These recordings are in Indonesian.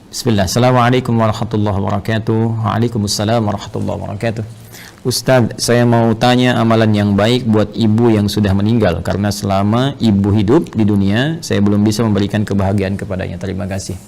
Bismillah. Assalamualaikum warahmatullahi wabarakatuh. Waalaikumsalam warahmatullahi wabarakatuh. Ustadz, saya mau tanya amalan yang baik buat ibu yang sudah meninggal, karena selama ibu hidup di dunia saya belum bisa memberikan kebahagiaan kepadanya. Terima kasih.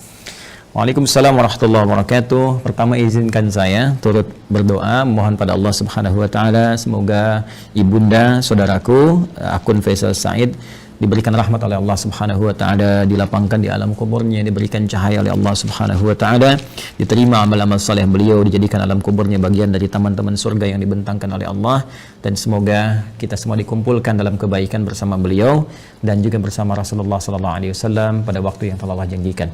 Waalaikumsalam warahmatullahi wabarakatuh. Pertama izinkan saya turut berdoa mohon pada Allah Subhanahu wa taala semoga ibunda saudaraku akun Faisal Said diberikan rahmat oleh Allah Subhanahu wa taala, dilapangkan di alam kuburnya, diberikan cahaya oleh Allah Subhanahu wa taala, diterima amal-amal saleh beliau, dijadikan alam kuburnya bagian dari taman-taman surga yang dibentangkan oleh Allah, dan semoga kita semua dikumpulkan dalam kebaikan bersama beliau dan juga bersama Rasulullah sallallahu alaihi wasallam pada waktu yang telah Allah janjikan.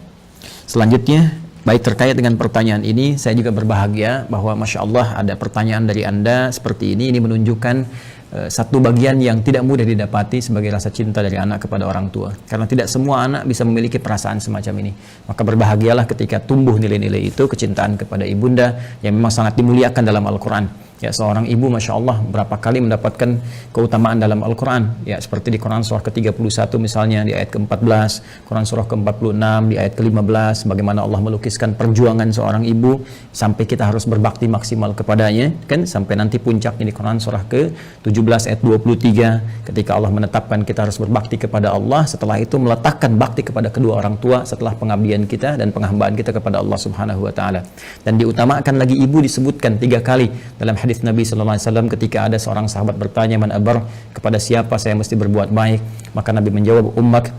Selanjutnya, baik terkait dengan pertanyaan ini, saya juga berbahagia bahwa Masya Allah ada pertanyaan dari Anda seperti ini menunjukkan satu bagian yang tidak mudah didapati sebagai rasa cinta dari anak kepada orang tua, karena tidak semua anak bisa memiliki perasaan semacam ini. Maka berbahagialah ketika tumbuh nilai-nilai itu, kecintaan kepada ibunda yang memang sangat dimuliakan dalam Al-Quran. Ya, seorang ibu Masya Allah berapa kali mendapatkan keutamaan dalam Al-Quran, ya, seperti di Quran surah ke-31 misalnya di ayat ke-14, Quran surah ke-46 di ayat ke-15, bagaimana Allah melukiskan perjuangan seorang ibu sampai kita harus berbakti maksimal kepadanya, kan, sampai nanti puncaknya di Quran surah ke-17 ayat 23 ketika Allah menetapkan kita harus berbakti kepada Allah, setelah itu meletakkan bakti kepada kedua orang tua setelah pengabdian kita dan penghambaan kita kepada Allah Subhanahu wa taala. Dan diutamakan lagi ibu disebutkan 3 kali dalam hadis Nabi sallallahu alaihi wasallam ketika ada seorang sahabat bertanya, man abar, kepada siapa saya mesti berbuat baik? Maka Nabi menjawab, ummak,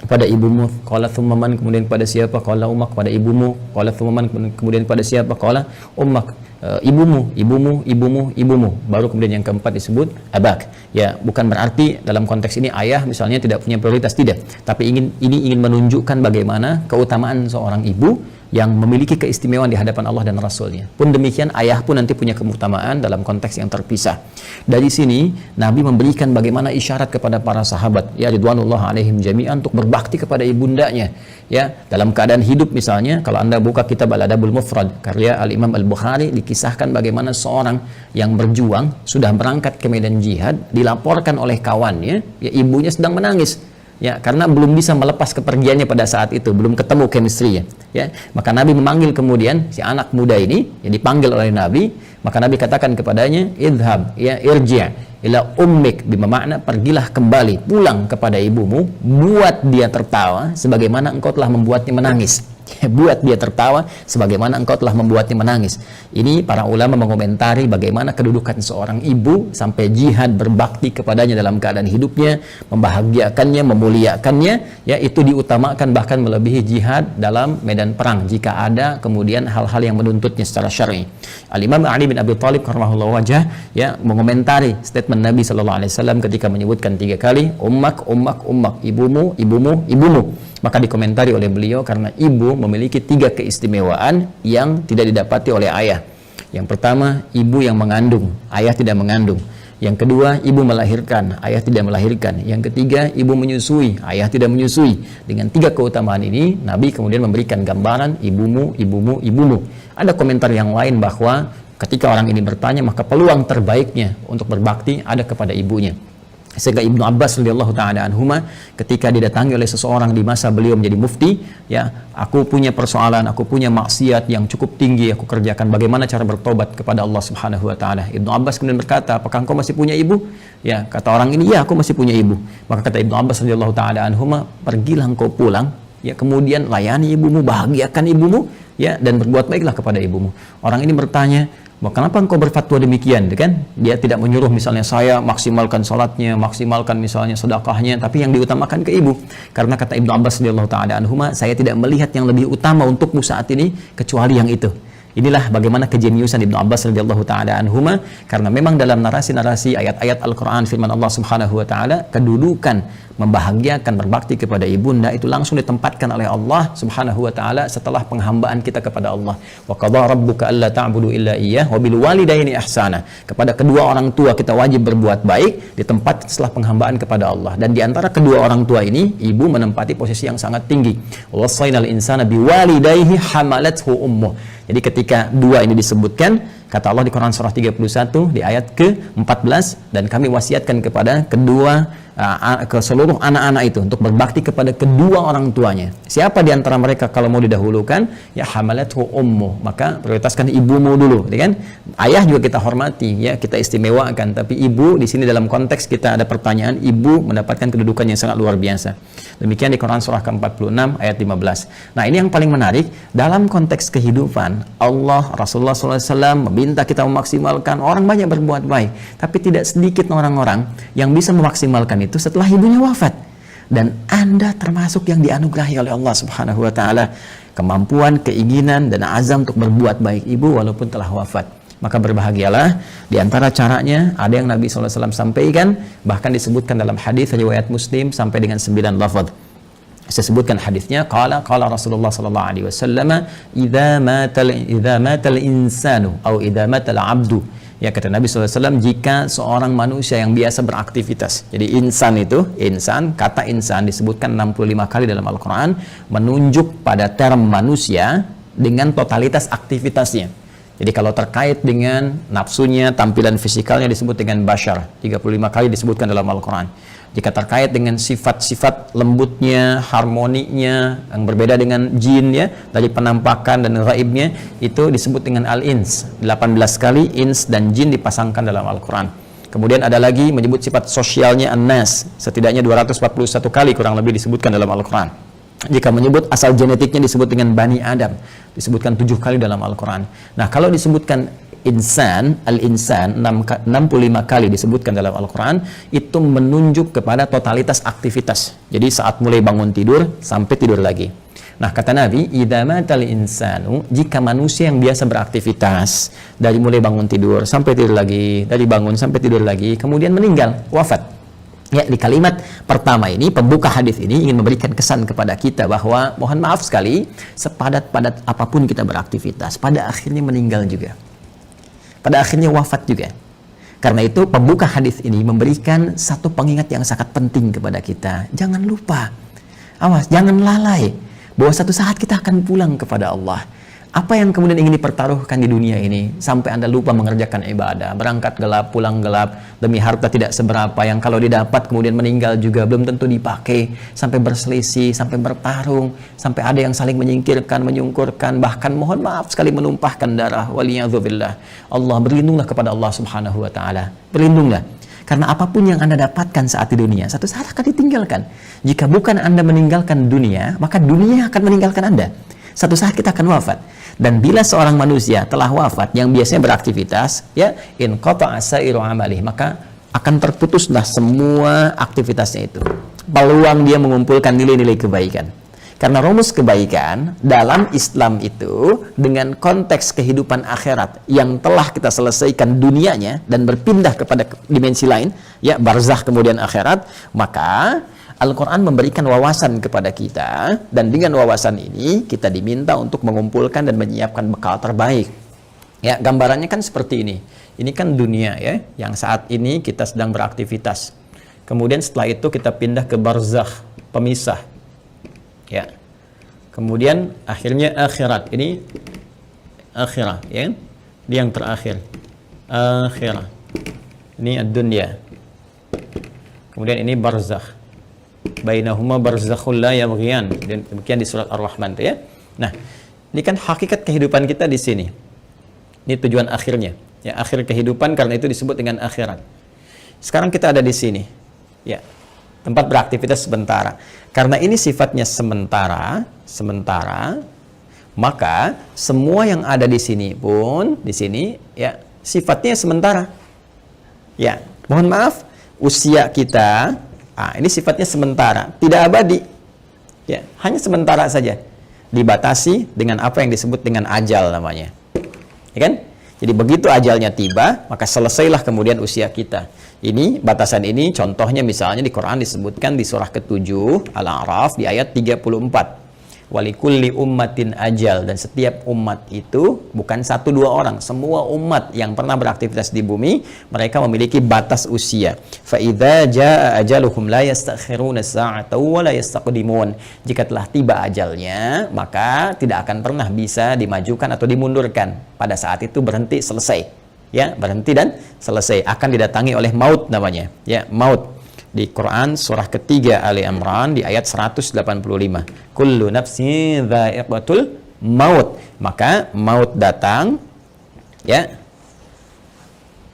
kepada ibumu. Qala thumma man, kemudian kepada siapa? Qala ummak, kepada ibumu. Qala thumma man, kemudian kepada siapa? Qala ummak, ibumu. Baru kemudian yang keempat disebut abak. Ya, bukan berarti dalam konteks ini ayah misalnya tidak punya prioritas, tidak, tapi ini ingin menunjukkan bagaimana keutamaan seorang ibu yang memiliki keistimewaan di hadapan Allah dan Rasulnya. Pun demikian ayah pun nanti punya keutamaan dalam konteks yang terpisah. Dari sini Nabi memberikan bagaimana isyarat kepada para sahabat, ya ridwanullah alaihim jami'an, untuk berbakti kepada ibundanya. Ya, dalam keadaan hidup misalnya, kalau Anda buka kitab Al-Adabul Mufrad karya Al-Imam Al-Bukhari, dikisahkan bagaimana seorang yang berjuang sudah berangkat ke medan jihad, dilaporkan oleh kawannya, ya ibunya sedang menangis. Ya, karena belum bisa melepas kepergiannya pada saat itu, belum ketemu chemistry-nya. Ya, maka Nabi memanggil kemudian si anak muda ini, ya dipanggil oleh Nabi, maka Nabi katakan kepadanya, idhab, ya irji' ila ummik, bermakna pergilah kembali, pulang kepada ibumu, buat dia tertawa sebagaimana engkau telah membuatnya menangis. Buat dia tertawa sebagaimana engkau telah membuatnya menangis. Ini para ulama mengomentari bagaimana kedudukan seorang ibu sampai jihad berbakti kepadanya dalam keadaan hidupnya, membahagiakannya, memuliakannya, ya itu diutamakan bahkan melebihi jihad dalam medan perang jika ada kemudian hal-hal yang menuntutnya secara syar'i. Al-Imam Ali bin Abi Thalib karramallahu wajhah, ya, mengomentari statement Nabi sallallahu alaihi wasallam ketika menyebutkan 3 kali ummak, ibumu. Maka dikomentari oleh beliau, karena ibu memiliki 3 keistimewaan yang tidak didapati oleh ayah. Yang pertama, ibu yang mengandung, ayah tidak mengandung. Yang kedua, ibu melahirkan, ayah tidak melahirkan. Yang ketiga, ibu menyusui, ayah tidak menyusui. Dengan 3 keutamaan ini, Nabi kemudian memberikan gambaran ibumu. Ada komentar yang lain bahwa ketika orang ini bertanya, maka peluang terbaiknya untuk berbakti ada kepada ibunya. Sehingga Ibnu Abbas radhiyallahu ta'ala anhuma ketika didatangi oleh seseorang di masa beliau menjadi mufti, ya, aku punya persoalan, aku punya maksiat yang cukup tinggi aku kerjakan, bagaimana cara bertobat kepada Allah Subhanahu wa taala? Ibnu Abbas kemudian berkata, apakah engkau masih punya ibu? Ya, kata orang ini, ya aku masih punya ibu. Maka kata Ibnu Abbas radhiyallahu ta'ala anhuma, pergilah engkau pulang, ya, kemudian layani ibumu, bahagiakan ibumu, ya, dan berbuat baiklah kepada ibumu. Orang ini bertanya, kenapa engkau berfatwa demikian, kan? Dia tidak menyuruh misalnya saya maksimalkan salatnya, maksimalkan misalnya sedekahnya, tapi yang diutamakan ke ibu. Karena kata Ibnu Abbas radhiyallahu taala anhuma, saya tidak melihat yang lebih utama untukmu saat ini kecuali yang itu. Inilah bagaimana kejeniusan Ibnu Abbas radhiyallahu taala anhuma, karena memang dalam narasi-narasi ayat-ayat Al-Qur'an firman Allah Subhanahu wa taala, kedudukan membahagiakan berbakti kepada ibunda itu langsung ditempatkan oleh Allah Subhanahu wa taala setelah penghambaan kita kepada Allah. Wa qadha rabbuka alla ta'budu illa iyyah wa bil walidaini ihsana. Kepada kedua orang tua kita wajib berbuat baik di tempat setelah penghambaan kepada Allah. Dan di antara kedua orang tua ini, ibu menempati posisi yang sangat tinggi. Wassaynal insana biwalidayhi hamalathu ummuh. Jadi ketika 2 ini disebutkan, Kata Allah di Quran surah 31 di ayat ke-14, dan kami wasiatkan kepada ke seluruh anak-anak itu untuk berbakti kepada kedua orang tuanya. Siapa di antara mereka kalau mau didahulukan? Ya hamalathu ummu, maka prioritaskan ibumu dulu, ya kan? Ayah juga kita hormati, ya kita istimewakan, tapi ibu di sini dalam konteks kita ada pertanyaan, ibu mendapatkan kedudukan yang sangat luar biasa. Demikian di Quran surah ke-46 ayat 15. Nah, ini yang paling menarik dalam konteks kehidupan. Allah, Rasulullah SAW meminta kita memaksimalkan, orang banyak berbuat baik, tapi tidak sedikit orang-orang yang bisa memaksimalkan itu setelah ibunya wafat. Dan Anda termasuk yang dianugerahi oleh Allah Subhanahu wa taala kemampuan, keinginan dan azam untuk berbuat baik ibu walaupun telah wafat. Maka berbahagialah. Di antara caranya ada yang Nabi SAW sampaikan, bahkan disebutkan dalam hadis riwayat Muslim sampai dengan 9 lafaz. Saya sebutkan hadisnya, qala Rasulullah sallallahu alaihi wasallam, idza matal insanu atau idza matal abdu. Ya, kata Nabi SAW, jika seorang manusia yang biasa beraktivitas. Jadi insan itu, kata insan disebutkan 65 kali dalam Al-Quran, menunjuk pada term manusia dengan totalitas aktivitasnya. Jadi kalau terkait dengan nafsunya, tampilan fisikalnya disebut dengan bashar, 35 kali disebutkan dalam Al-Quran. Jika terkait dengan sifat-sifat lembutnya, harmoninya, yang berbeda dengan jin ya, dari penampakan dan gaibnya, itu disebut dengan al-ins. 18 kali ins dan jin dipasangkan dalam Al-Quran. Kemudian ada lagi menyebut sifat sosialnya an-nas, setidaknya 241 kali kurang lebih disebutkan dalam Al-Quran. Jika menyebut asal genetiknya disebut dengan Bani Adam, disebutkan 7 kali dalam Al-Quran. Nah, kalau disebutkan insan, al-insan 65 kali disebutkan dalam Al-Quran, itu menunjuk kepada totalitas aktivitas. Jadi saat mulai bangun tidur sampai tidur lagi. Nah, kata Nabi, idza matal insanu, jika manusia yang biasa beraktivitas dari mulai bangun tidur sampai tidur lagi, dari bangun sampai tidur lagi, kemudian meninggal, wafat. Ya, di kalimat pertama ini, pembuka hadis ini ingin memberikan kesan kepada kita bahwa mohon maaf sekali, sepadat-padat apapun kita beraktivitas, pada akhirnya meninggal juga. Pada akhirnya wafat juga. Karena itu pembuka hadis ini memberikan satu pengingat yang sangat penting kepada kita. Jangan lupa, awas, jangan lalai bahwa satu saat kita akan pulang kepada Allah. Apa yang kemudian ingin dipertaruhkan di dunia ini sampai Anda lupa mengerjakan ibadah, berangkat gelap, pulang gelap, demi harta tidak seberapa yang kalau didapat kemudian meninggal juga belum tentu dipakai, sampai berselisih, sampai bertarung, sampai ada yang saling menyingkirkan, menyungkurkan, bahkan mohon maaf sekali menumpahkan darah. Waliyadzubillah. Allah, berlindunglah kepada Allah Subhanahu wa taala. Berlindunglah. Karena apapun yang Anda dapatkan saat di dunia, satu saat akan ditinggalkan. Jika bukan Anda meninggalkan dunia, maka dunia akan meninggalkan Anda. Satu saat kita akan wafat. Dan bila seorang manusia telah wafat yang biasanya beraktivitas, ya, in qata'a sa'iru amalih, maka akan terputuslah semua aktivitasnya itu. Peluang dia mengumpulkan nilai-nilai kebaikan. Karena rumus kebaikan dalam Islam itu dengan konteks kehidupan akhirat yang telah kita selesaikan dunianya dan berpindah kepada dimensi lain, ya, barzakh kemudian akhirat, maka Al-Quran memberikan wawasan kepada kita, dan dengan wawasan ini kita diminta untuk mengumpulkan dan menyiapkan bekal terbaik. Ya, gambarannya kan seperti ini. Ini kan dunia ya, yang saat ini kita sedang beraktivitas. Kemudian setelah itu kita pindah ke barzakh, pemisah. Ya. Kemudian akhirnya akhirat. Ini akhirat, ya. Ini yang terakhir. Akhirat. Ini ad-dunya. Kemudian ini barzakh. Bainahuma barzakhul la yabghiyan. Demikian di surat Ar-Rahman itu ya. Nah, ini kan hakikat kehidupan kita di sini. Ini tujuan akhirnya. Ya, akhir kehidupan, karena itu disebut dengan akhirat. Sekarang kita ada di sini. Ya. Tempat beraktivitas sementara. Karena ini sifatnya sementara, maka semua yang ada di sini pun di sini ya sifatnya sementara. Ya, mohon maaf, usia kita ini sifatnya sementara, tidak abadi. Ya, hanya sementara saja. Dibatasi dengan apa yang disebut dengan ajal namanya. Ya kan? Jadi begitu ajalnya tiba, maka selesailah kemudian usia kita. Ini batasan ini contohnya misalnya di Quran disebutkan di surah ke-7 Al-A'raf di ayat 34. walikulli ummatin ajal, dan setiap umat itu bukan satu dua orang, semua umat yang pernah beraktivitas di bumi mereka memiliki batas usia. Fa idza jaa ajaluhum la yastakhiruna sa'atan wa la yastaqdimun. Jika telah tiba ajalnya, maka tidak akan pernah bisa dimajukan atau dimundurkan. Pada saat itu berhenti, selesai. Ya, berhenti dan selesai, akan didatangi oleh maut namanya. Ya, maut. Di Quran surah ketiga Ali Imran di ayat 185. Kullu nafsin dha'iqatul maut. Maka maut datang ya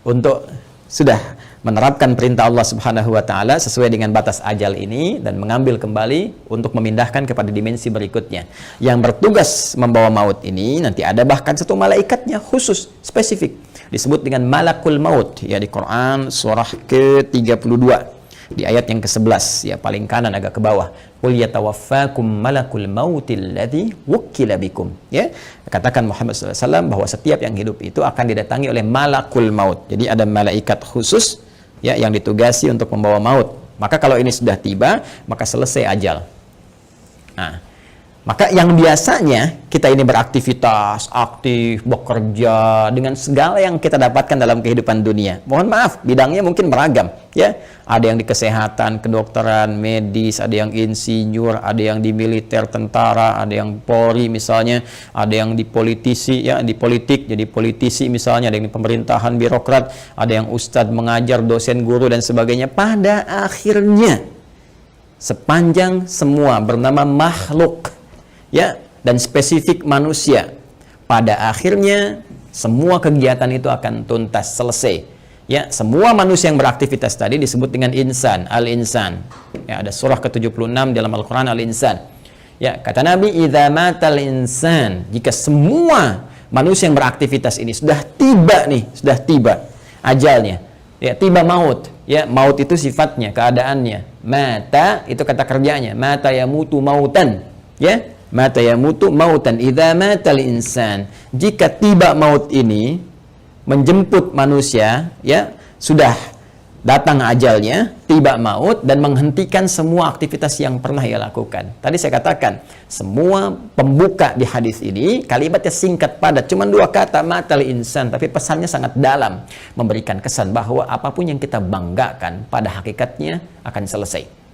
untuk sudah menerapkan perintah Allah Subhanahu wa taala sesuai dengan batas ajal ini dan mengambil kembali untuk memindahkan kepada dimensi berikutnya. Yang bertugas membawa maut ini nanti ada bahkan satu malaikatnya khusus, spesifik. Disebut dengan malakul maut ya di Quran surah ke-32. Di ayat yang ke-11 ya paling kanan agak ke bawah, qul yatawaffakum malakul mautil ladzi wukkila bikum, ya katakan Muhammad SAW bahwa setiap yang hidup itu akan didatangi oleh malakul maut. Jadi ada malaikat khusus ya yang ditugasi untuk membawa maut. Maka kalau ini sudah tiba maka selesai ajal. Nah, maka yang biasanya kita ini beraktivitas, aktif, bekerja dengan segala yang kita dapatkan dalam kehidupan dunia. Mohon maaf, bidangnya mungkin beragam, ya. Ada yang di kesehatan, kedokteran, medis, ada yang insinyur, ada yang di militer, tentara, ada yang Polri misalnya, ada yang di politisi, ya, di politik, jadi politisi misalnya, ada yang di pemerintahan, birokrat, ada yang ustadz mengajar, dosen, guru dan sebagainya. Pada akhirnya, sepanjang semua bernama makhluk, ya, dan spesifik manusia, pada akhirnya semua kegiatan itu akan tuntas, selesai. Ya, semua manusia yang beraktivitas tadi disebut dengan insan, al-insan. Ya, ada surah ke-76 dalam Al-Qur'an, al-insan. Ya, kata Nabi, idza matal insan, jika semua manusia yang beraktivitas ini sudah tiba nih, sudah tiba ajalnya. Ya, tiba maut. Ya, maut itu sifatnya, keadaannya. Mata itu kata kerjanya, mata yamutu mautan. Ya, mata yamutu mautan. Idza matal insan, jika tiba maut ini menjemput manusia, ya, sudah datang ajalnya, tiba maut dan menghentikan semua aktivitas yang pernah ia lakukan. Tadi saya katakan, semua pembuka di hadis ini kalimatnya singkat padat, cuma 2 kata, matal insan, tapi pesannya sangat dalam, memberikan kesan bahwa apapun yang kita banggakan pada hakikatnya akan selesai.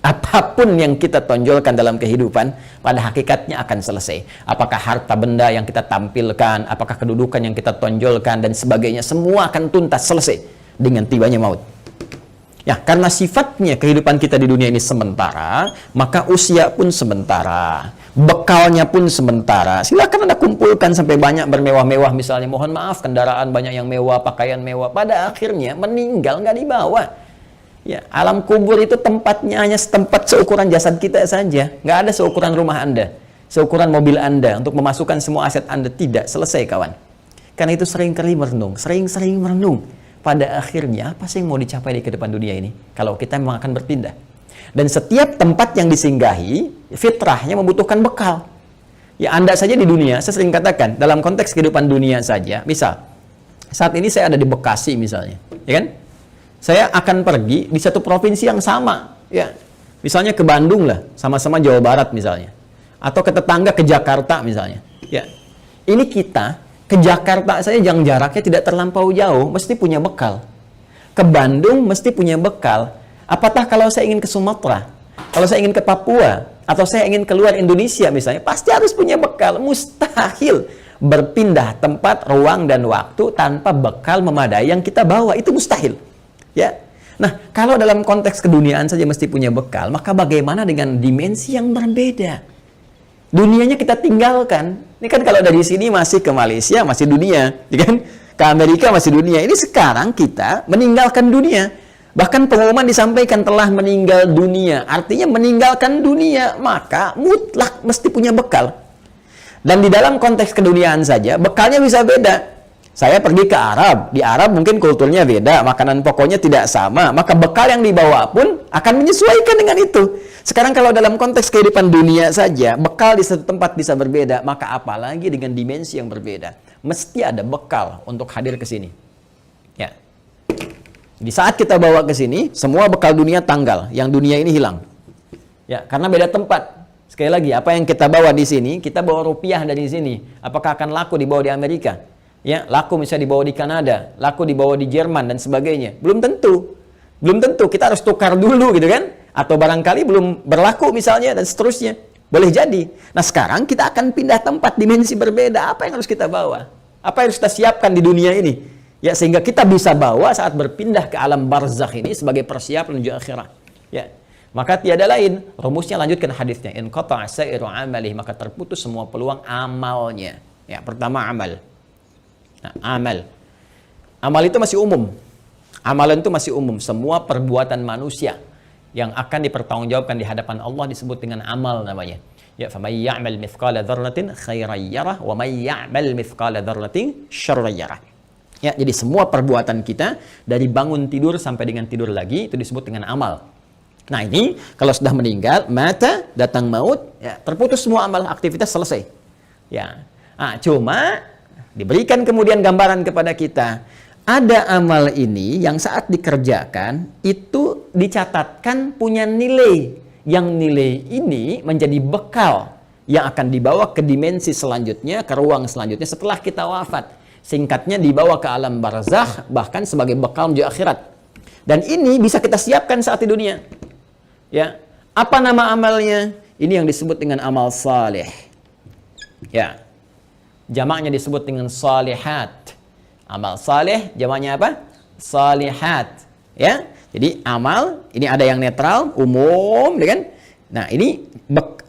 Apapun yang kita tonjolkan dalam kehidupan, pada hakikatnya akan selesai. Apakah harta benda yang kita tampilkan, apakah kedudukan yang kita tonjolkan, dan sebagainya, semua akan tuntas, selesai dengan tibanya maut. Ya, karena sifatnya kehidupan kita di dunia ini sementara, maka usia pun sementara, bekalnya pun sementara. Silakan Anda kumpulkan sampai banyak bermewah-mewah misalnya, mohon maaf, kendaraan banyak yang mewah, pakaian mewah, pada akhirnya meninggal nggak dibawa. Ya, alam kubur itu tempatnya hanya setempat seukuran jasad kita saja. Nggak ada seukuran rumah Anda, seukuran mobil Anda untuk memasukkan semua aset Anda. Tidak, selesai kawan. Karena itu sering-kali merenung, sering-sering merenung. Pada akhirnya, apa sih yang mau dicapai di kehidupan dunia ini? Kalau kita memang akan berpindah. Dan setiap tempat yang disinggahi, fitrahnya membutuhkan bekal. Ya, Anda saja di dunia, saya sering katakan, dalam konteks kehidupan dunia saja, misal, saat ini saya ada di Bekasi misalnya, ya kan? Saya akan pergi di satu provinsi yang sama, ya. Misalnya ke Bandung lah, sama-sama Jawa Barat misalnya. Atau ke tetangga ke Jakarta misalnya. Ya. Ini kita ke Jakarta saja yang jaraknya tidak terlampau jauh, mesti punya bekal. Ke Bandung mesti punya bekal. Apatah kalau saya ingin ke Sumatera, kalau saya ingin ke Papua, atau saya ingin keluar Indonesia misalnya, pasti harus punya bekal. Mustahil berpindah tempat, ruang, dan waktu tanpa bekal memadai yang kita bawa. Itu mustahil. Ya, nah kalau dalam konteks keduniaan saja mesti punya bekal, maka bagaimana dengan dimensi yang berbeda? Dunianya kita tinggalkan. Ini kan kalau dari sini masih ke Malaysia, masih dunia, ya kan? Ke Amerika masih dunia. Ini sekarang kita meninggalkan dunia. Bahkan pengumuman disampaikan telah meninggal dunia. Artinya meninggalkan dunia, maka mutlak mesti punya bekal. Dan di dalam konteks keduniaan saja, bekalnya bisa beda. Saya pergi ke Arab, di Arab mungkin kulturnya beda, makanan pokoknya tidak sama, maka bekal yang dibawa pun akan menyesuaikan dengan itu. Sekarang kalau dalam konteks kehidupan dunia saja, bekal di satu tempat bisa berbeda, maka apalagi dengan dimensi yang berbeda. Mesti ada bekal untuk hadir ke sini. Ya. Di saat kita bawa ke sini, semua bekal dunia tanggal, yang dunia ini hilang. Ya, karena beda tempat. Sekali lagi, apa yang kita bawa di sini, kita bawa rupiah dari sini. Apakah akan laku dibawa di Amerika? Ya, laku misalnya dibawa di Kanada, laku dibawa di Jerman dan sebagainya. Belum tentu. Belum tentu, kita harus tukar dulu gitu kan? Atau barangkali belum berlaku misalnya dan seterusnya. Boleh jadi. Nah, sekarang kita akan pindah tempat, dimensi berbeda. Apa yang harus kita bawa? Apa yang harus kita siapkan di dunia ini? Ya, sehingga kita bisa bawa saat berpindah ke alam barzakh ini sebagai persiapan menuju akhirat. Ya. Maka tiada lain, rumusnya lanjutkan hadisnya. In qata'a sa'iru amalih, maka terputus semua peluang amalnya. Ya, pertama amal. Nah, amal. Amal itu masih umum. Amalan itu masih umum. Semua perbuatan manusia yang akan dipertanggungjawabkan di hadapan Allah disebut dengan amal namanya. Ya, faman ya'mal mithqala dzarratin khairan yarah wa man ya'mal mithqala dzarratin syarran yarah. Ya, jadi semua perbuatan kita dari bangun tidur sampai dengan tidur lagi itu disebut dengan amal. Nah, ini kalau sudah meninggal, mata, datang maut, ya, terputus semua amal, aktivitas selesai. Ya. Nah, cuma diberikan kemudian gambaran kepada kita. Ada amal ini yang saat dikerjakan itu dicatatkan punya nilai. Yang nilai ini menjadi bekal yang akan dibawa ke dimensi selanjutnya, ke ruang selanjutnya setelah kita wafat. Singkatnya dibawa ke alam barzakh, bahkan sebagai bekal menuju akhirat. Dan ini bisa kita siapkan saat di dunia. Ya, apa nama amalnya? Ini yang disebut dengan amal saleh. Ya, jamaknya disebut dengan salihat. Amal saleh, jamaknya apa? Salihat. Ya, jadi amal ini ada yang netral, umum, kan? Nah, ini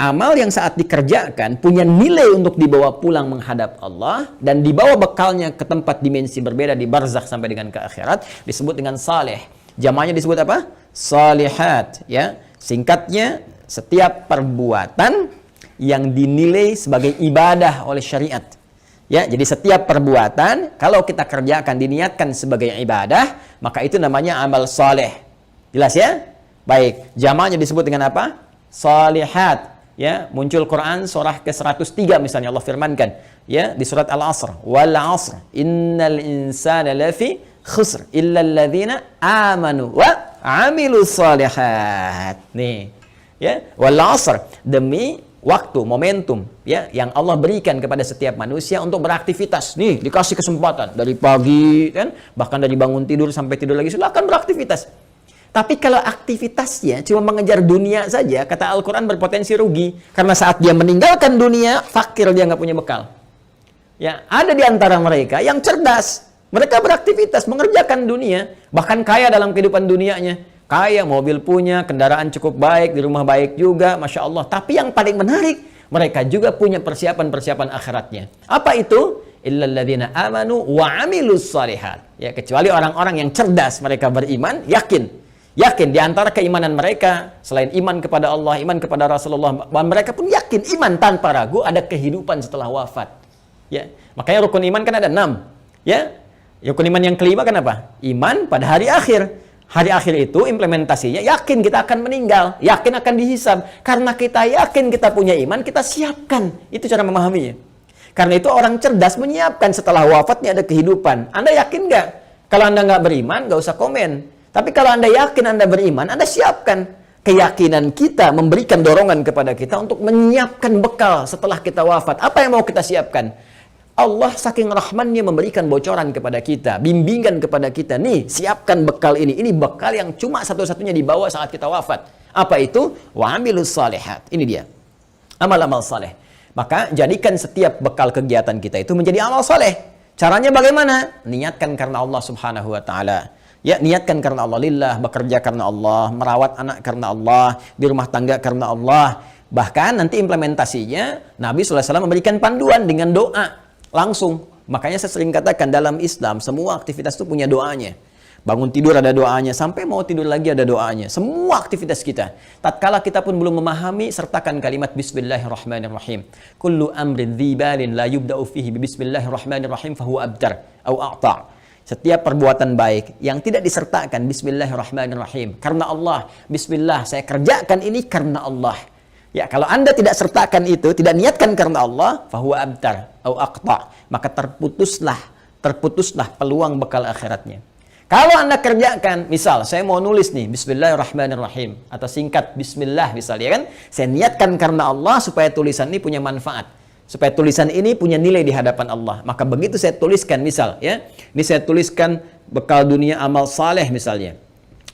amal yang saat dikerjakan punya nilai untuk dibawa pulang menghadap Allah dan dibawa bekalnya ke tempat dimensi berbeda di barzakh sampai dengan ke akhirat disebut dengan saleh. Jamaknya disebut apa? Salihat. Ya. Singkatnya, setiap perbuatan yang dinilai sebagai ibadah oleh syariat. Ya, jadi setiap perbuatan kalau kita kerjakan diniatkan sebagai ibadah, maka itu namanya amal saleh. Jelas ya? Baik, jamaknya disebut dengan apa? Salihat. Ya, muncul Quran surah ke-103 misalnya Allah firmankan, ya, di surat Al-Asr, wal 'asr innal insana lafi khusr illa alladzina amanu wa amilus salihat. Nih, ya, wal 'asr, demi waktu, momentum, ya, yang Allah berikan kepada setiap manusia untuk beraktivitas. Nih, dikasih kesempatan dari pagi, kan, bahkan dari bangun tidur sampai tidur lagi, silakan beraktivitas. Tapi kalau aktivitasnya cuma mengejar dunia saja, kata Al-Quran berpotensi rugi. Karena saat dia meninggalkan dunia, fakir, dia nggak punya bekal. Ya, ada di antara mereka yang cerdas. Mereka beraktivitas, mengerjakan dunia, bahkan kaya dalam kehidupan dunianya. Kaya, mobil punya, kendaraan cukup baik, di rumah baik juga, Masya Allah. Tapi yang paling menarik, mereka juga punya persiapan-persiapan akhiratnya. Apa itu? Illalladzina amanu wa amilus salihat. Ya, kecuali orang-orang yang cerdas, mereka beriman, yakin di antara keimanan mereka, selain iman kepada Allah, iman kepada Rasulullah, mereka pun yakin, iman tanpa ragu, ada kehidupan setelah wafat. Ya, makanya rukun iman kan ada 6. Ya, rukun iman yang kelima kan apa? Iman pada hari akhir. Hari akhir itu implementasinya yakin kita akan meninggal, yakin akan dihisab. Karena kita yakin kita punya iman, kita siapkan. Itu cara memahaminya. Karena itu orang cerdas menyiapkan setelah wafatnya ada kehidupan. Anda yakin nggak? Kalau Anda nggak beriman, nggak usah komen. Tapi kalau Anda yakin Anda beriman, Anda siapkan. Keyakinan kita memberikan dorongan kepada kita untuk menyiapkan bekal setelah kita wafat. Apa yang mau kita siapkan? Allah saking rahmannya memberikan bocoran kepada kita, bimbingan kepada kita. Nih, siapkan bekal ini. Ini bekal yang cuma satu-satunya dibawa saat kita wafat. Apa itu? Wa amilus salihat. Ini dia. Amal-amal saleh. Maka jadikan setiap bekal kegiatan kita itu menjadi amal saleh. Caranya bagaimana? Niatkan karena Allah Subhanahu wa taala. Ya, niatkan karena Allah lillah, bekerja karena Allah, merawat anak karena Allah, di rumah tangga karena Allah. Bahkan nanti implementasinya Nabi SAW memberikan panduan dengan doa langsung. Makanya saya sering katakan dalam Islam semua aktivitas itu punya doanya. Bangun tidur ada doanya, sampai mau tidur lagi ada doanya. Semua aktivitas kita. Tatkala kita pun belum memahami, sertakan kalimat Bismillahirrahmanirrahim. Kullu amrin dzibalin la yubda'u fihi Bismillahirrahmanirrahim fahuwa abtar au a'ta'. Setiap perbuatan baik yang tidak disertakan Bismillahirrahmanirrahim, karena Allah, Bismillah, saya kerjakan ini karena Allah. Ya, kalau Anda tidak sertakan itu, tidak niatkan karena Allah, fahuwa abtar au aqta, maka terputuslah peluang bekal akhiratnya. Kalau Anda kerjakan, misal saya mau nulis nih Bismillahirrahmanirrahim atau singkat Bismillah misalnya kan, saya niatkan karena Allah supaya tulisan ini punya manfaat, supaya tulisan ini punya nilai di hadapan Allah. Maka begitu saya tuliskan misal ya, ini saya tuliskan bekal dunia amal saleh misalnya.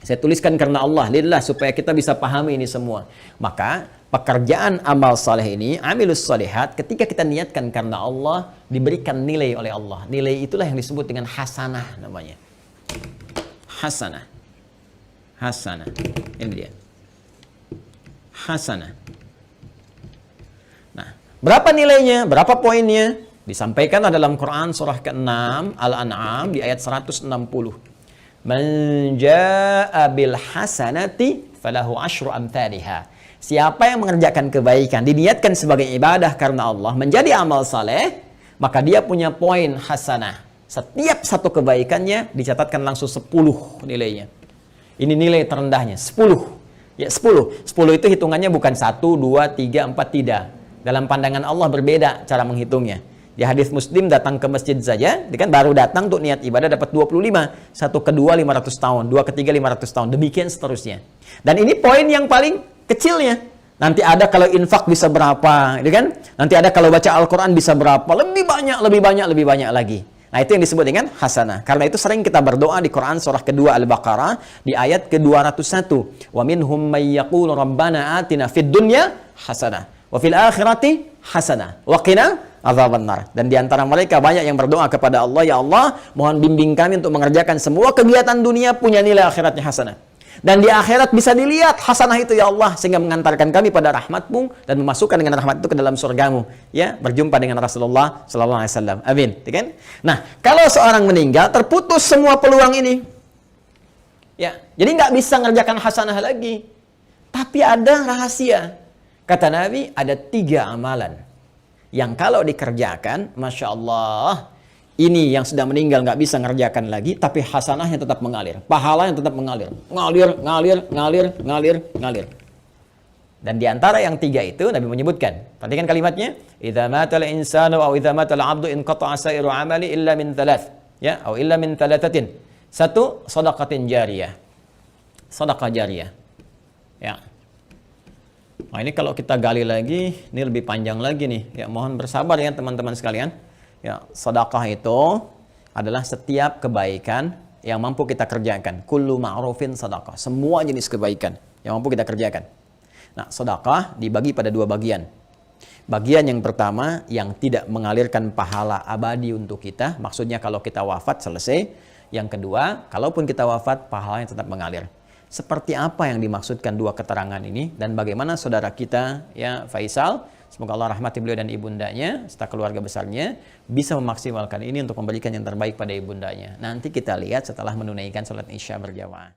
Saya tuliskan karena Allah, lillah, supaya kita bisa pahami ini semua. Maka pekerjaan amal saleh ini, amilus salihat, ketika kita niatkan karena Allah, diberikan nilai oleh Allah. Nilai itulah yang disebut dengan hasanah namanya. Hasanah. Hasanah. Ini dia. Hasanah. Nah, berapa nilainya? Berapa poinnya? Disampaikan dalam Quran surah ke-6 Al-An'am di ayat 160. Man jaa'a bil hasanati falahu asyru amthaliha. Siapa yang mengerjakan kebaikan, diniatkan sebagai ibadah karena Allah, menjadi amal saleh, maka dia punya poin hasanah. Setiap satu kebaikannya dicatatkan langsung 10 nilainya. Ini nilai terendahnya, 10. Ya, 10. 10 itu hitungannya bukan 1, 2, 3, 4, tidak. Dalam pandangan Allah berbeda cara menghitungnya. Di hadis Muslim datang ke masjid saja, dia kan baru datang untuk niat ibadah dapat 25. Satu kedua 500 tahun, dua ketiga 500 tahun, demikian seterusnya. Dan ini poin yang paling kecilnya. Nanti ada kalau infak bisa berapa, gitu kan? Nanti ada kalau baca Al-Quran bisa berapa, lebih banyak, lebih banyak, lebih banyak lagi. Nah, itu yang disebut dengan hasanah. Karena itu sering kita berdoa di Quran surah kedua Al-Baqarah di ayat ke-201. Wa minhum may yaqulu rabbana atina fid dunya hasanah wa fil akhirati hasanah wa qina adzabannar. Dan di antara mereka banyak yang berdoa kepada Allah, ya Allah, mohon bimbing kami untuk mengerjakan semua kegiatan dunia punya nilai akhiratnya hasanah. Dan di akhirat bisa dilihat hasanah itu ya Allah, sehingga mengantarkan kami pada rahmat-Mu dan memasukkan dengan rahmat itu ke dalam surga-Mu, ya, berjumpa dengan Rasulullah sallallahu alaihi wasallam. Amin, kan? Nah, kalau seorang meninggal terputus semua peluang ini. Ya, jadi nggak bisa mengerjakan hasanah lagi. Tapi ada rahasia. Kata Nabi, ada 3 amalan yang kalau dikerjakan, Masya Allah, ini yang sudah meninggal nggak bisa ngerjakan lagi, tapi hasanahnya tetap mengalir, pahalanya tetap mengalir, ngalir. Dan di antara yang 3 itu Nabi menyebutkan, perhatikan kalimatnya, idza matal insanu aw idza matal abdu in qata'a sa'iru amali illa min thalath, ya, atau illa min thalathatin. 1, shadaqatin jariyah. Shadaqah jariyah. Ya. Nah, ini kalau kita gali lagi, ini lebih panjang lagi nih. Ya, mohon bersabar ya teman-teman sekalian. Ya, sedekah itu adalah setiap kebaikan yang mampu kita kerjakan. Kullu ma'rufin sedekah. Semua jenis kebaikan yang mampu kita kerjakan. Nah, sedekah dibagi pada 2 bagian. Bagian yang pertama yang tidak mengalirkan pahala abadi untuk kita. Maksudnya kalau kita wafat selesai. Yang kedua, kalaupun kita wafat, pahalanya tetap mengalir. Seperti apa yang dimaksudkan 2 keterangan ini dan bagaimana saudara kita ya Faisal, semoga Allah rahmati beliau dan ibundanya serta keluarga besarnya bisa memaksimalkan ini untuk memberikan yang terbaik pada ibundanya. Nanti kita lihat setelah menunaikan salat Isya berjamaah.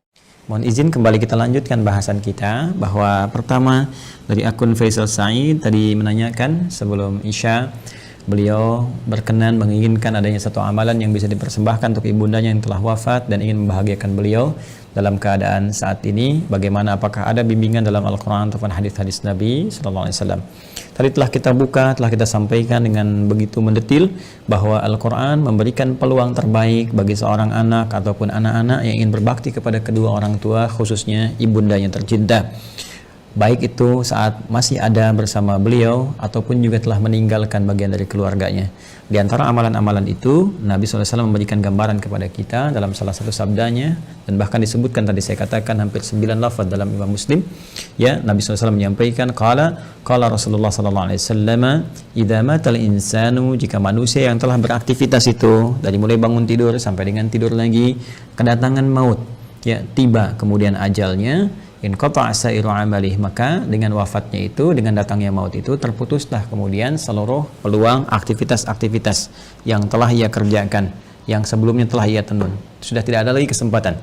Mohon izin kembali kita lanjutkan bahasan kita, bahwa pertama dari akun Faisal Said tadi menanyakan sebelum Isya, beliau berkenan menginginkan adanya satu amalan yang bisa dipersembahkan untuk ibundanya yang telah wafat dan ingin membahagiakan beliau dalam keadaan saat ini. Bagaimana, apakah ada bimbingan dalam Al-Quran ataupun hadis-hadis Nabi Sallallahu Alaihi Wasallam? Tadi telah kita buka, telah kita sampaikan dengan begitu mendetil bahwa Al-Quran memberikan peluang terbaik bagi seorang anak ataupun anak-anak yang ingin berbakti kepada kedua orang tua, khususnya ibundanya tercinta. Baik itu saat masih ada bersama beliau ataupun juga telah meninggalkan bagian dari keluarganya. Di antara amalan-amalan itu, Nabi SAW memberikan gambaran kepada kita dalam salah satu sabdanya, dan bahkan disebutkan tadi saya katakan hampir 9 lafaz dalam Imam Muslim. Ya, Nabi SAW menyampaikan, qala Rasulullah SAW, idza matal insanu, jika manusia yang telah beraktivitas itu dari mulai bangun tidur sampai dengan tidur lagi, kedatangan maut, ya, tiba kemudian ajalnya, in qata'a sa'iru amalih, maka dengan wafatnya itu, dengan datangnya maut itu, terputuslah kemudian seluruh peluang aktivitas-aktivitas yang telah ia kerjakan, yang sebelumnya telah ia tenun. Sudah tidak ada lagi kesempatan.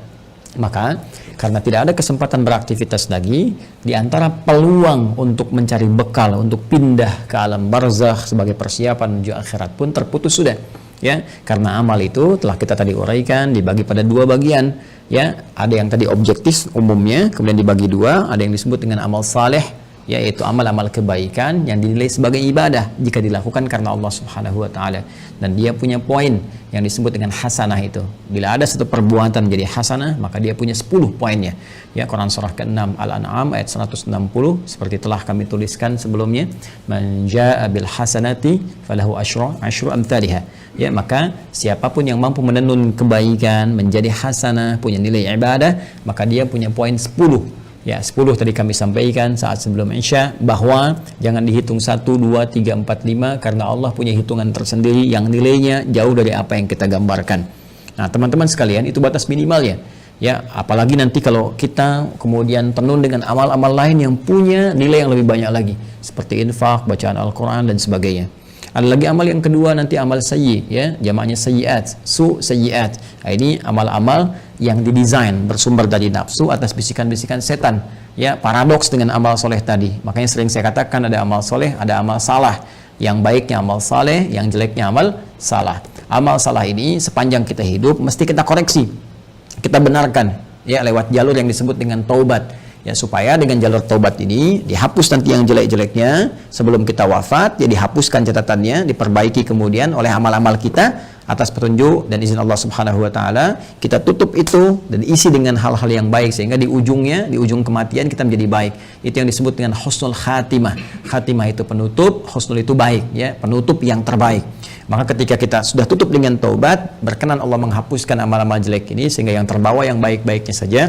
Maka karena tidak ada kesempatan beraktivitas lagi, di antara peluang untuk mencari bekal untuk pindah ke alam barzakh sebagai persiapan menuju akhirat pun terputus sudah. Ya, karena amal itu telah kita tadi uraikan dibagi pada 2 bagian. Ya, ada yang tadi objektif umumnya, kemudian dibagi 2, ada yang disebut dengan amal saleh, yaitu amal-amal kebaikan yang dinilai sebagai ibadah jika dilakukan karena Allah Subhanahu wa taala. Dan dia punya poin yang disebut dengan hasanah itu. Bila ada satu perbuatan menjadi hasanah, maka dia punya 10 poinnya. Ya, Quran surah ke-6 Al-An'am ayat 160 seperti telah kami tuliskan sebelumnya, man jaa'a bil hasanati falahu asyru amsalihha. Ya, maka siapapun yang mampu menenun kebaikan menjadi hasanah, punya nilai ibadah, maka dia punya poin 10. Ya, 10 tadi kami sampaikan saat sebelum Isya, bahwa jangan dihitung 1, 2, 3, 4, 5 karena Allah punya hitungan tersendiri yang nilainya jauh dari apa yang kita gambarkan. Nah, teman-teman sekalian, itu batas minimalnya. Ya, apalagi nanti kalau kita kemudian tenun dengan amal-amal lain yang punya nilai yang lebih banyak lagi, seperti infak, bacaan Al-Quran dan sebagainya. Ada lagi amal yang kedua, nanti amal sayyi, ya, jamaknya sayyiat, sayyiat. Nah, ini amal-amal yang didesain bersumber dari nafsu atas bisikan-bisikan setan. Ya, paradoks dengan amal soleh tadi. Makanya sering saya katakan ada amal soleh, ada amal salah. Yang baiknya amal saleh, yang jeleknya amal salah. Amal salah ini sepanjang kita hidup mesti kita koreksi, kita benarkan, ya, lewat jalur yang disebut dengan taubat. Ya, supaya dengan jalur taubat ini dihapus nanti yang jelek-jeleknya sebelum kita wafat, ya dihapuskan catatannya, diperbaiki kemudian oleh amal-amal kita atas petunjuk dan izin Allah Subhanahu wa taala. Kita tutup itu dan isi dengan hal-hal yang baik sehingga di ujungnya, di ujung kematian kita menjadi baik. Itu yang disebut dengan husnul khatimah. Khatimah itu penutup, husnul itu baik, ya, penutup yang terbaik. Maka ketika kita sudah tutup dengan taubat, berkenan Allah menghapuskan amal-amal jelek ini sehingga yang terbawa yang baik-baiknya saja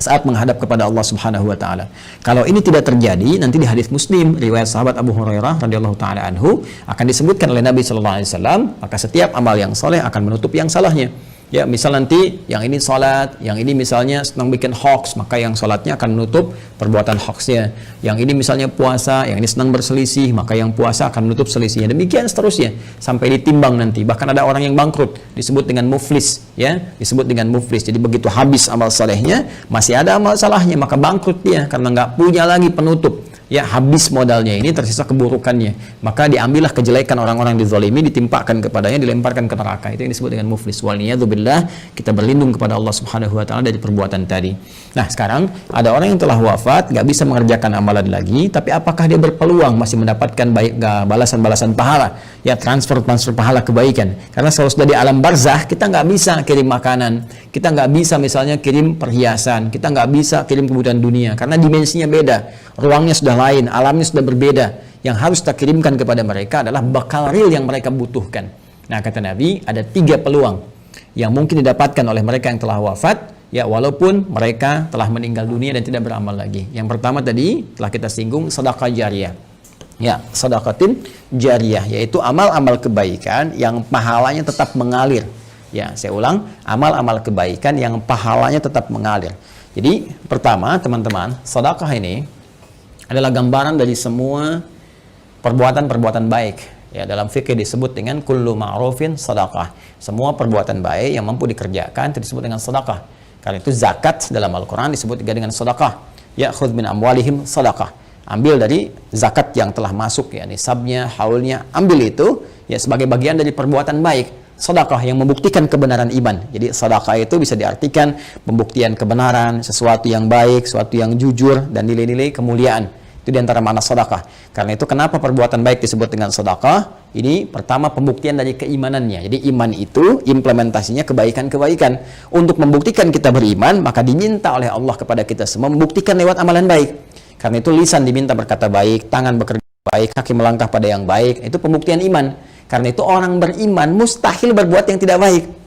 saat menghadap kepada Allah Subhanahu wa taala. Kalau ini tidak terjadi, nanti di hadis Muslim riwayat sahabat Abu Hurairah radhiyallahu taala anhu akan disebutkan oleh Nabi sallallahu alaihi wasallam, maka setiap amal yang soleh akan menutup yang salahnya. Ya, misal nanti yang ini salat, yang ini misalnya senang bikin hoax, maka yang salatnya akan menutup perbuatan hoaxnya. Yang ini misalnya puasa, yang ini senang berselisih, maka yang puasa akan menutup selisihnya. Demikian seterusnya sampai ditimbang nanti. Bahkan ada orang yang bangkrut disebut dengan muflis, ya, disebut dengan muflis. Jadi begitu habis amal salehnya, masih ada amal salahnya, maka bangkrut dia karena nggak punya lagi penutup. Ya, habis modalnya ini, tersisa keburukannya, maka diambillah kejelekan orang-orang dizalimi, ditimpakan kepadanya, dilemparkan ke neraka. Itu yang disebut dengan muflis. Waliyadzubillah, kita berlindung kepada Allah Subhanahu wa taala dari perbuatan tadi. Nah, sekarang ada orang yang telah wafat, nggak bisa mengerjakan amalan lagi, tapi apakah dia berpeluang masih mendapatkan baik balasan-balasan pahala, ya, transfer pahala kebaikan? Karena kalau sudah di alam barzah, kita nggak bisa kirim makanan, kita nggak bisa misalnya kirim perhiasan, kita nggak bisa kirim kebutuhan dunia, karena dimensinya beda, ruangnya sudah lain, alamnya sudah berbeda. Yang harus kita kirimkan kepada mereka adalah bakal real yang mereka butuhkan. Nah, kata Nabi, ada 3 peluang yang mungkin didapatkan oleh mereka yang telah wafat, ya, walaupun mereka telah meninggal dunia dan tidak beramal lagi. Yang pertama tadi telah kita singgung, sedekah jariyah. Ya, sedekatin jariyah, yaitu amal-amal kebaikan yang pahalanya tetap mengalir. Ya, saya ulang, amal-amal kebaikan yang pahalanya tetap mengalir. Jadi, pertama, teman-teman, sedekah ini adalah gambaran dari semua perbuatan-perbuatan baik. Ya, dalam fikih disebut dengan kullu ma'rufin sedekah. Semua perbuatan baik yang mampu dikerjakan itu disebut dengan sedekah. Karena itu zakat dalam Al-Qur'an disebut juga dengan sedekah. Ya, khudz min amwalihim sedekah. Ambil dari zakat yang telah masuk, ya, nisabnya, haulnya, ambil itu, ya, sebagai bagian dari perbuatan baik. Sedekah yang membuktikan kebenaran iman. Jadi sedekah itu bisa diartikan pembuktian kebenaran, sesuatu yang baik, sesuatu yang jujur, dan nilai-nilai kemuliaan. Itu diantara makna sedekah. Karena itu kenapa perbuatan baik disebut dengan sedekah? Ini pertama pembuktian dari keimanannya. Jadi iman itu implementasinya kebaikan-kebaikan. Untuk membuktikan kita beriman, maka diminta oleh Allah kepada kita semua membuktikan lewat amalan baik. Karena itu lisan diminta berkata baik, tangan bekerja baik, kaki melangkah pada yang baik. Itu pembuktian iman. Karena itu orang beriman mustahil berbuat yang tidak baik.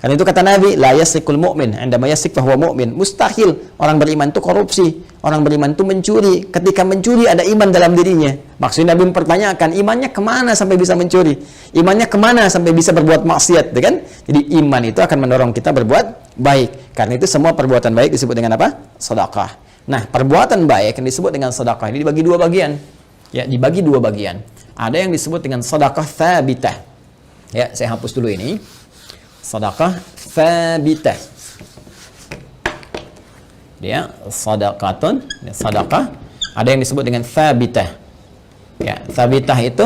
Karena itu kata Nabi, la yasrikul mu'min, indama yasrik fahuwa mu'min. Mustahil orang beriman itu korupsi, orang beriman itu mencuri. Ketika mencuri ada iman dalam dirinya. Maksudnya Nabi mempertanyakan, imannya kemana sampai bisa mencuri? Imannya kemana sampai bisa berbuat maksiat, kan? Jadi iman itu akan mendorong kita berbuat baik. Karena itu semua perbuatan baik disebut dengan apa? Sedekah. Nah, perbuatan baik yang disebut dengan sedekah ini dibagi 2 bagian. Ya, dibagi 2 bagian. Ada yang disebut dengan sedekah tsabitah. Ya, saya hapus dulu ini. Sedekah tsabitah. Dia sedekatun, sedekah. Ada yang disebut dengan tsabitah. Ya, tsabitah itu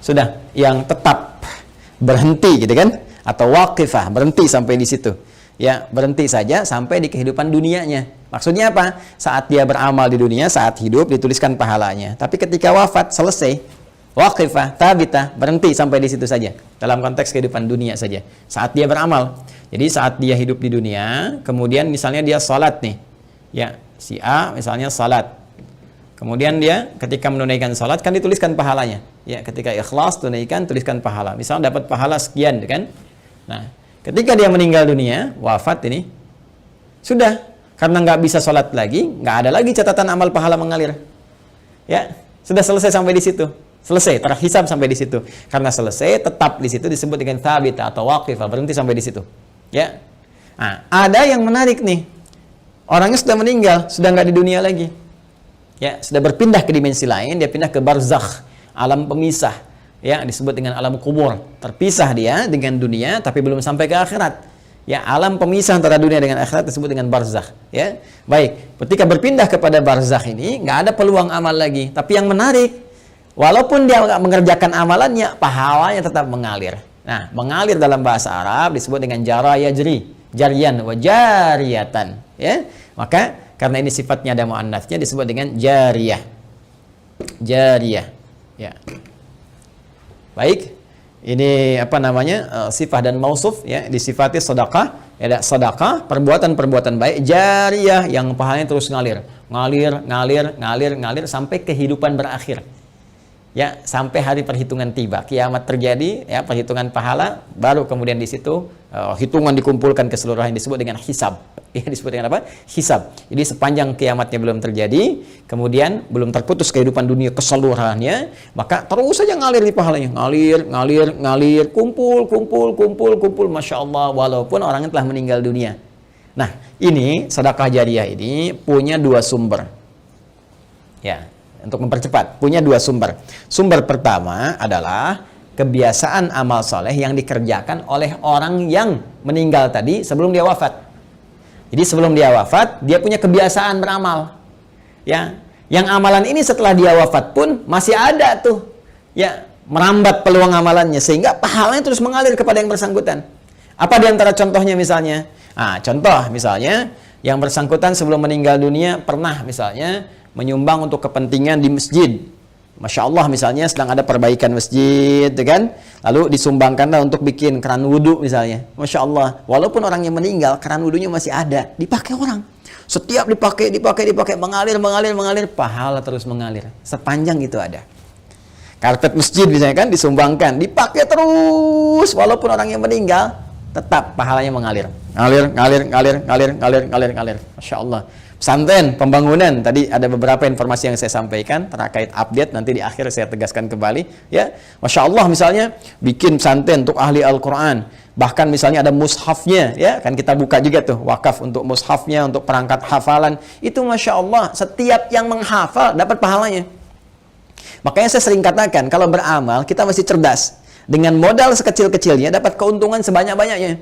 sudah yang tetap berhenti, gitu kan? Atau waqifah, berhenti sampai di situ. ya berhenti saja sampai di kehidupan dunianya. Maksudnya apa? Saat dia beramal di dunia, saat hidup dituliskan pahalanya. Tapi ketika wafat selesai, waqifah, tabitah, berhenti sampai di situ saja. Dalam konteks kehidupan dunia saja. Saat dia beramal. Jadi saat dia hidup di dunia, kemudian misalnya dia salat nih. Ya, si A misalnya salat. Kemudian dia ketika menunaikan salat kan dituliskan pahalanya. Ya, ketika ikhlas tunaikan tuliskan pahala. Misal dapat pahala sekian kan. Nah, ketika dia meninggal dunia, wafat ini sudah karena nggak bisa salat lagi, nggak ada lagi catatan amal pahala mengalir. Ya, sudah selesai sampai di situ. Selesai, terhisab sampai di situ. Karena selesai, tetap di situ disebut dengan thabit atau waqifah, berhenti sampai di situ. Ya. Nah, ada yang menarik nih. Orangnya sudah meninggal, sudah nggak di dunia lagi. Ya, sudah berpindah ke dimensi lain, dia pindah ke barzakh, alam pemisah, ya, disebut dengan alam kubur. Terpisah dia dengan dunia tapi belum sampai ke akhirat. Ya, alam pemisah antara dunia dengan akhirat disebut dengan barzakh, ya. Baik, ketika berpindah kepada barzakh ini nggak ada peluang amal lagi, tapi yang menarik, walaupun dia nggak mengerjakan amalannya, pahalanya tetap mengalir. Nah, mengalir dalam bahasa Arab disebut dengan jara yajri, jarian wa jariyatan, ya. Maka karena ini sifatnya ada muannats-nya disebut dengan jariyah. Jariyah. Ya. Baik. Ini apa namanya? Sifat dan mausuf ya, disifati sedekah, ya sedekah, perbuatan-perbuatan baik jariyah yang pahalanya terus ngalir. Ngalir sampai kehidupan berakhir. Ya, sampai hari perhitungan tiba, kiamat terjadi, ya, perhitungan pahala, baru kemudian di situ hitungan dikumpulkan keseluruhan disebut dengan hisab. Ya, disebut dengan apa? Hisab. Jadi sepanjang kiamatnya belum terjadi, kemudian belum terputus kehidupan dunia keseluruhannya, maka terus saja ngalir di pahalanya, ngalir, kumpul, masya Allah, walaupun orangnya telah meninggal dunia. Nah, ini sedekah jariyah ini punya dua sumber. Ya. Untuk mempercepat, punya dua sumber. Sumber pertama adalah kebiasaan amal soleh yang dikerjakan oleh orang yang meninggal tadi sebelum dia wafat. Jadi sebelum dia wafat, dia punya kebiasaan beramal. Ya, yang amalan ini setelah dia wafat pun masih ada tuh. Ya, merambat peluang amalannya sehingga pahalanya terus mengalir kepada yang bersangkutan. Apa di antara contohnya misalnya? Nah, contoh misalnya yang bersangkutan sebelum meninggal dunia pernah misalnya menyumbang untuk kepentingan di masjid. Masya Allah misalnya sedang ada perbaikan masjid, kan? Lalu disumbangkanlah untuk bikin keran wudhu misalnya. Masya Allah, walaupun orangnya meninggal, keran wudhunya masih ada, dipakai orang. Setiap dipakai, mengalir, pahala terus mengalir. Sepanjang itu ada. Karpet masjid misalnya kan disumbangkan, dipakai terus, walaupun orangnya meninggal, tetap pahalanya mengalir. Ngalir. Masya Allah. Pesantren, pembangunan, tadi ada beberapa informasi yang saya sampaikan terkait update, nanti di akhir saya tegaskan kembali, ya. Masya Allah misalnya bikin pesantren untuk ahli Al-Quran, bahkan misalnya ada mushafnya, ya, kan kita buka juga tuh wakaf untuk mushafnya, untuk perangkat hafalan, itu Masya Allah setiap yang menghafal dapat pahalanya. Makanya saya sering katakan kalau beramal kita mesti cerdas, dengan modal sekecil-kecilnya dapat keuntungan sebanyak-banyaknya.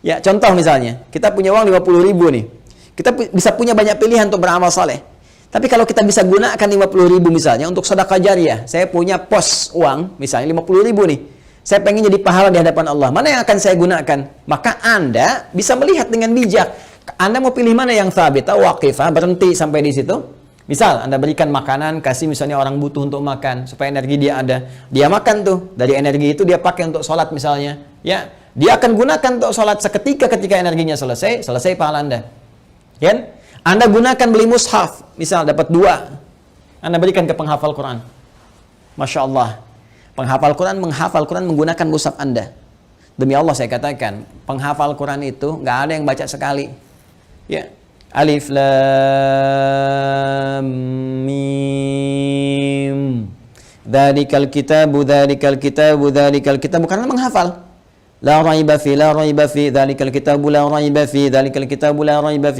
Ya, contoh misalnya kita punya uang 50.000 nih. Kita bisa punya banyak pilihan untuk beramal saleh. Tapi kalau kita bisa gunakan 50.000 misalnya untuk sedekah jariyah. Saya punya pos uang misalnya 50.000 nih. Saya pengen jadi pahala di hadapan Allah. Mana yang akan saya gunakan? Maka Anda bisa melihat dengan bijak. Anda mau pilih mana yang thabit atau waqifah, berhenti sampai di situ. Misal Anda berikan makanan, kasih misalnya orang butuh untuk makan supaya energi dia ada. Dia makan tuh. Dari energi itu dia pakai untuk sholat misalnya. Ya, dia akan gunakan untuk sholat seketika ketika energinya selesai pahala Anda. Ya, Anda gunakan beli mushaf, misal dapat 2, Anda berikan ke penghafal Quran. Masya Allah, penghafal Quran menghafal Quran menggunakan mushaf Anda. Demi Allah saya katakan, penghafal Quran itu nggak ada yang baca sekali. Ya, alif lam mim, dzalikal kitabu, bukan menghafal. La raiba fi, dzalikal kitabu la raiba fi,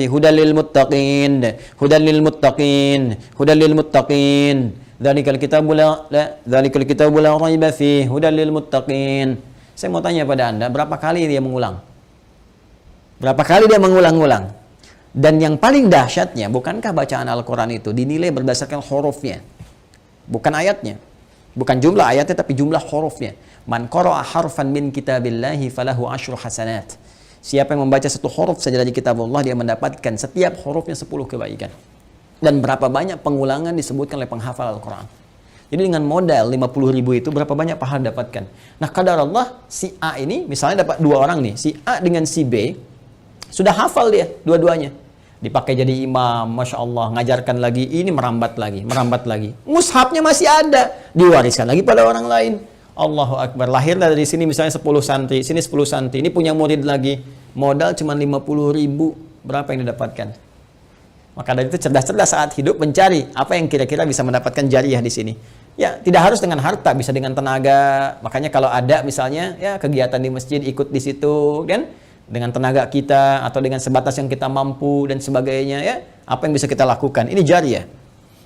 hudal lil muttaqin, dzalikal kitabu la raiba fi, hudal lil muttaqin. Saya mau tanya pada Anda, berapa kali dia mengulang? Berapa kali dia mengulang-ulang? Dan yang paling dahsyatnya, bukankah bacaan Al-Quran itu dinilai berdasarkan hurufnya? Bukan ayatnya. Bukan jumlah ayatnya, tapi jumlah hurufnya. Man qara'a harfan min kitabillahi falahu 10 hasanat. Siapa yang membaca satu huruf saja dari kitab Allah, dia mendapatkan setiap hurufnya 10 kebaikan. Dan berapa banyak pengulangan disebutkan oleh penghafal Al-Quran. Jadi dengan modal 50.000 itu berapa banyak pahala dapatkan. Nah, kadar Allah, si A ini misalnya dapat 2 orang nih, si A dengan si B sudah hafal dia dua-duanya. Dipakai jadi imam, Masya Allah, ngajarkan lagi, ini merambat lagi. Mushafnya masih ada, diwariskan lagi pada orang lain. Allahu Akbar, lahir dari sini misalnya 10 santri, sini 10 santri, ini punya murid lagi, modal cuma 50.000, berapa yang didapatkan? Maka dari itu cerdas-cerdas saat hidup mencari apa yang kira-kira bisa mendapatkan jariah di sini. Ya, tidak harus dengan harta, bisa dengan tenaga. Makanya kalau ada misalnya ya kegiatan di masjid, ikut di situ, kan? Dengan tenaga kita atau dengan sebatas yang kita mampu dan sebagainya, ya. Apa yang bisa kita lakukan? Ini jariah.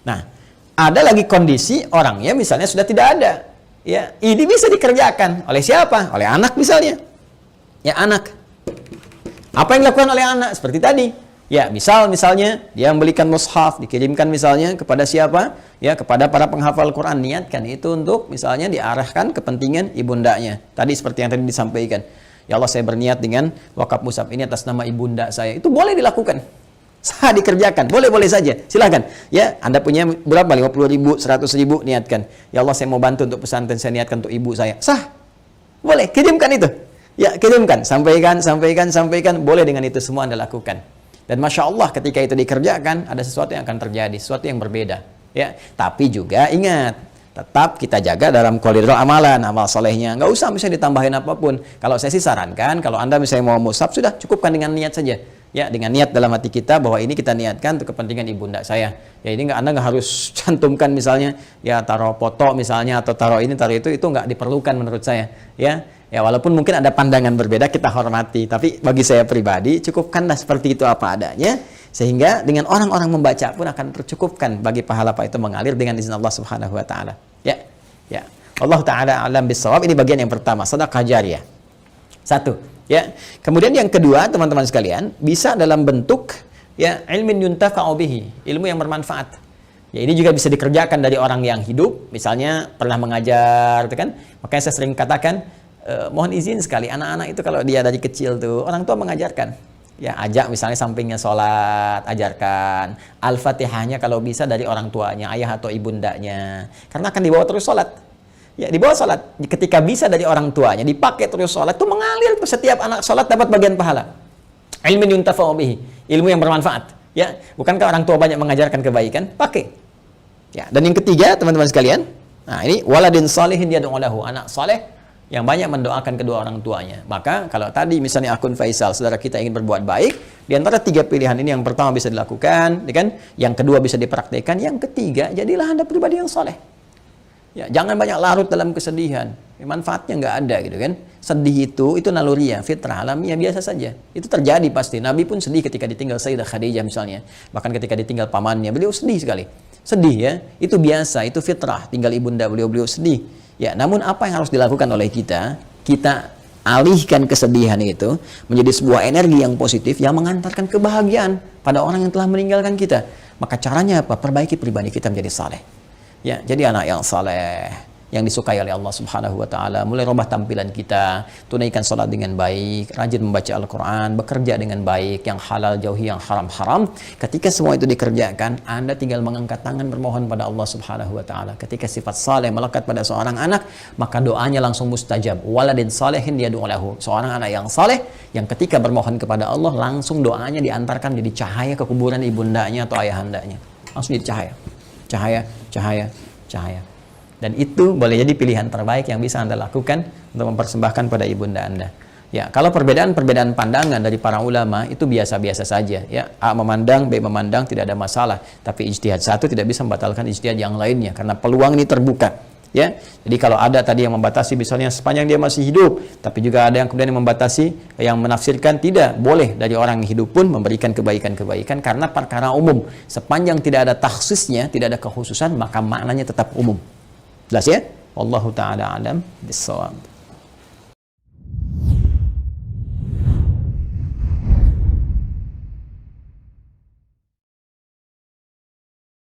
Nah, ada lagi kondisi orangnya misalnya sudah tidak ada. Ya, ini bisa dikerjakan oleh siapa? Oleh anak misalnya. Ya, anak. Apa yang dilakukan oleh anak? Seperti tadi. Ya, misalnya dia membelikan mushaf, dikirimkan misalnya kepada siapa? Ya, kepada para penghafal Quran. Niatkan itu untuk misalnya diarahkan kepentingan ibundanya. Tadi seperti yang tadi disampaikan. Ya Allah, saya berniat dengan wakaf mushaf ini atas nama ibunda saya. Itu boleh dilakukan. Sah dikerjakan, boleh-boleh saja, silahkan. Ya, Anda punya berapa? 50.000, 100.000, niatkan. Ya Allah, saya mau bantu untuk pesantren, saya niatkan untuk ibu saya. Sah, boleh, kirimkan itu. Ya, kirimkan, sampaikan, boleh dengan itu semua Anda lakukan. Dan Masya Allah, ketika itu dikerjakan, ada sesuatu yang akan terjadi, sesuatu yang berbeda. Ya, tapi juga ingat, tetap kita jaga dalam koridor amalan, amal solehnya. Nggak usah misalnya ditambahin apapun. Kalau saya sih sarankan, kalau Anda misalnya mau mushaf, sudah cukupkan dengan niat saja. Ya, dengan niat dalam hati kita bahwa ini kita niatkan untuk kepentingan ibunda saya. Ya, ini Anda nggak harus cantumkan misalnya, ya taruh foto misalnya atau taruh ini, taruh itu nggak diperlukan menurut saya. Ya, walaupun mungkin ada pandangan berbeda, kita hormati. Tapi bagi saya pribadi, cukupkanlah seperti itu apa adanya, sehingga dengan orang-orang membaca pun akan tercukupkan bagi pahala apa itu mengalir dengan izin Allah Subhanahu Wa Taala. Ya. Allah Taala alam bisawab. Ini bagian yang pertama, sedekah jariyah. Satu. Ya, kemudian yang kedua, teman-teman sekalian, bisa dalam bentuk ya ilmin yuntafa'u bihi, ilmu yang bermanfaat. Ya, ini juga bisa dikerjakan dari orang yang hidup, misalnya pernah mengajar, itu kan. Makanya saya sering katakan, mohon izin sekali anak-anak itu kalau dia dari kecil tuh orang tua mengajarkan. Ya, ajak misalnya sampingnya sholat, ajarkan. Al-Fatihahnya kalau bisa dari orang tuanya, ayah atau ibundanya. Karena akan dibawa terus sholat. Ya, dibawa sholat. Ketika bisa dari orang tuanya, dipakai terus sholat, itu mengalir tuh setiap anak sholat dapat bagian pahala. Ilmin yuntafa'u bihi, ilmu yang bermanfaat. Ya, bukankah orang tua banyak mengajarkan kebaikan? Pakai. Ya, dan yang ketiga, teman-teman sekalian, nah ini waladin salihin yad'u lahu, anak saleh yang banyak mendoakan kedua orang tuanya. Maka kalau tadi misalnya akun Faisal, saudara kita ingin berbuat baik, di antara 3 pilihan ini yang pertama bisa dilakukan, ya kan? Yang kedua bisa dipraktekkan, yang ketiga jadilah Anda pribadi yang saleh. Ya, jangan banyak larut dalam kesedihan. Manfaatnya nggak ada gitu kan. Sedih itu naluriah, fitrah, alamiah, biasa saja. Itu terjadi pasti. Nabi pun sedih ketika ditinggal Sayyidah Khadijah misalnya. Bahkan ketika ditinggal pamannya, beliau sedih sekali. Sedih ya, itu biasa, itu fitrah. Tinggal ibunda beliau sedih. Ya, namun apa yang harus dilakukan oleh kita? Kita alihkan kesedihan itu menjadi sebuah energi yang positif yang mengantarkan kebahagiaan pada orang yang telah meninggalkan kita. Maka caranya apa? Perbaiki pribadi kita menjadi saleh. Ya, jadi anak yang saleh, yang disukai oleh Allah Subhanahu Wa Taala. Mulai rubah tampilan kita, tunaikan salat dengan baik, rajin membaca Al-Quran, bekerja dengan baik, yang halal jauhi yang haram-haram. Ketika semua itu dikerjakan, Anda tinggal mengangkat tangan bermohon pada Allah Subhanahu Wa Taala. Ketika sifat saleh melekat pada seorang anak, maka doanya langsung mustajab. Waladin salehin yad'u lahu. Seorang anak yang saleh, yang ketika bermohon kepada Allah, langsung doanya diantarkan jadi cahaya ke kuburan ibundanya atau ayahandanya. Langsung jadi cahaya. Dan itu boleh jadi pilihan terbaik yang bisa Anda lakukan untuk mempersembahkan pada ibunda Anda. Ya, kalau perbedaan pandangan dari para ulama itu biasa-biasa saja. Ya, A memandang, B memandang, tidak ada masalah. Tapi ijtihad satu tidak bisa membatalkan ijtihad yang lainnya karena peluang ini terbuka. Ya, jadi kalau ada tadi yang membatasi misalnya sepanjang dia masih hidup, tapi juga ada yang kemudian yang membatasi, yang menafsirkan tidak boleh dari orang yang hidup pun memberikan kebaikan-kebaikan karena perkara umum. Sepanjang tidak ada takhsisnya, tidak ada kekhususan, maka maknanya tetap umum. Jelas ya? Wallahu ta'ala alam bissawab.